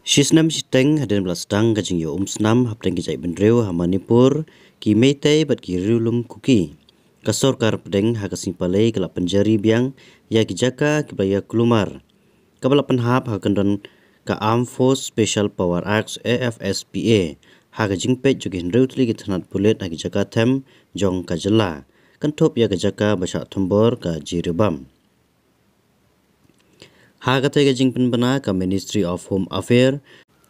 Shisnam siteng haden belasdang kajing yo snam hapdeng kijai benreu ha Manipur ki meitei bat ki riulum kuki. Kasor kar pedeng ha kasing palei kelap penjari biang ya kijaka kibaya kelumar. Kabala penhap ha kendon ka Armed Force Special Power Acts AFSPA ha kajing pet jogi henreu tli kithanat pulet ha kijaka them jong kajela. Kantop ya kijaka basak tombor ka jiribam. Hagatay kajing penbana ka Ministry of Home Affairs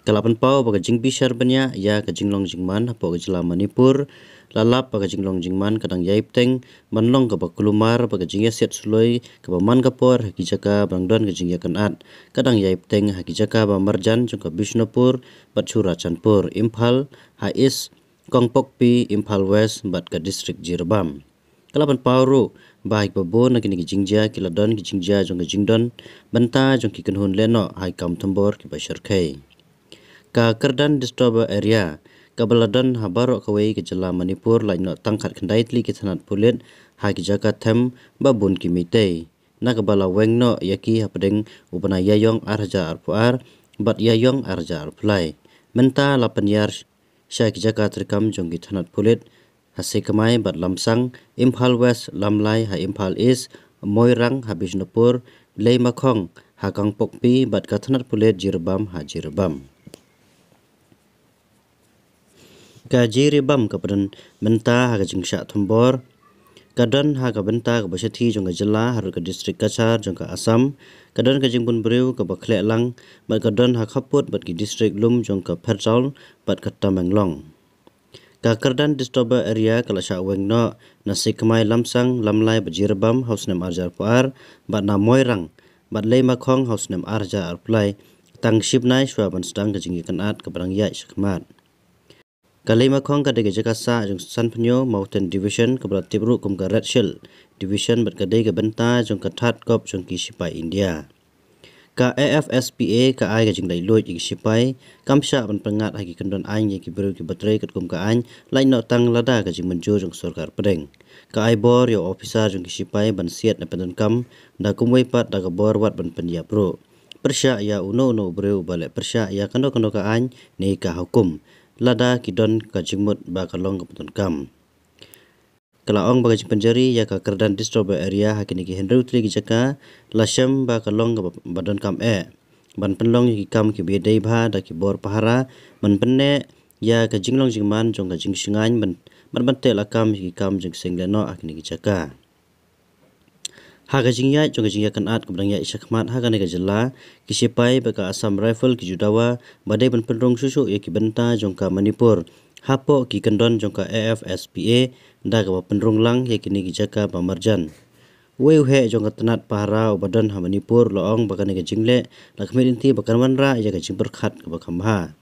kalapan pau baga jing bishar banya ya kajing long jingman hapo kajila Manipur lalap baga jing long jingman kadang yaip teng manlong ka bakulumar baga jing ya set suloi ka man kapor hakijaka bangdon kajing ya kanat kadang yaip teng hakijaka ba Marjan jong ka Bishnupur Batchura Chanpur Imphal ha East Kongpokpi Imphal West bat ka district Jirbam. Kalapan pauru baik babon na kini kijingja kiladon kijingja jong kijingdon benta jong kikenhun leno hai kam tambor ki basharkai ka kerdan disturb area ka baladon habaro kawai ke jela Manipur lain no tangkat kendai tli kithanat pulit hai ki jaka them babun ki mitei na ka bala weng no yaki hapdeng upana yayong arja arpuar bat yayong arja arplai menta lapan yar sya ki jaka trikam jong kithanat pulit Hase kamai bat lamsang Imphal West lamlai ha Imphal East Moirang ha Bishnupur Lei Makhong ha Kangpokpi bat kathanat pulet Jirbam ha Jirbam. Ka Jirbam kapadan benta ha kajing syak thombor kadon ha ka benta ka basyati jong ka jela har ka district Kachar jong ka Assam kadon kajing bun breu ka bakhlek lang bat kadon ha khaput bat ki district Lum jong ka Pherjaul bat ka Tamenglong. Ka kerdan disturber area kala syak weng no nasi kemai lamsang lamlai bajirbam house nem arjar puar bat na Moirang bat Lei Makhong house nem arja arplai tang shipnai shwaban sedang kajing kanat kebarang yai syakmat. Ka Lei Makhong ka dege jakasa jong Sanpnyo Mountain Division kabra tibru kum ka Red Shield Division bat ka dege benta jong ka That Kop jong ki sipai India. Ka AFSPA ka ai kajing lai loit ki sipai kamsha ban pengat hagi kendon ain ye ki beru ki baterai kat kum ka ain lain no tang lada kajing menjo jong sarkar pedeng ka ai bor yo officer jong ki sipai ban siat na pendon kam da kumwei pat da ka bor wat ban pendia pro persya ya uno breu bale persya ya kando ka ain nei ka hukum lada ki don kajing mut ba ka long ka pendon kam kalaong baga penjari ya ka kerdan disturb area hakini ki henreu tri ki jaka lasem ba kalong ka badon kam ban penlong ki kam ki bedai bha da ki bor pahara man penne ya ka jinglong jingman jong ka jingsingain ban bante la kam ki kam jing sengleno hakini ki jaka ha ka jingya jong ka jingya kanat kabdang ya isyakmat ha ka ne ka jela ki sipai ba ka Assam Rifle ki judawa badai ban penrong susu ya ki benta jong ka Manipur hapo ki kendon jong ka AFSPA da ka penrong lang ya kini ki jaka ba Marjan weu he jong ka tanat pahara badon ha Manipur loong ba ka ne ka jingle la khmel inti ba kan wanra ya ka jingper khat ka ba khamha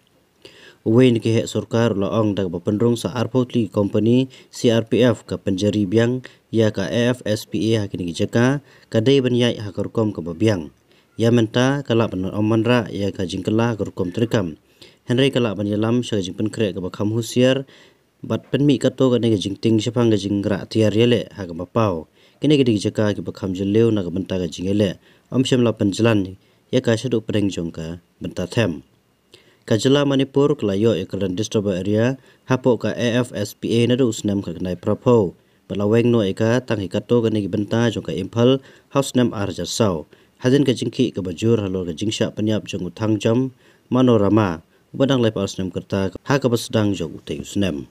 wei ni ki he sarkar loong da ka penrong sa Arpotli company CRPF ka penjari biang ya ka AFSPA ha kini ki jaka ka dei ban yai ha korkom ka ba biang ya menta kala ban omanra ya ka jingkala korkom trikam Henry kala banyalam sa jing penkrek ka bakham husiar bat penmi kato ka nega jing ting syapang ka jing gra tiar yele ha ka bapau kini gedi jaka ki bakham jeleu na ka benta ka jing ele syam la penjalan ya ka syadu pedeng jong ka benta them ka jela Manipur kelayo ekran disturb area hapo ka AFSPA na du snam ka nai prapo balaweng no eka tang kato ka negi benta jong ka Imphal house nam arja sau hajen ka jingki ka bajur halo ka jingsha penyap jong utang jam Manorama badang lai pas nem kerta ha ka basdang jong utei usnem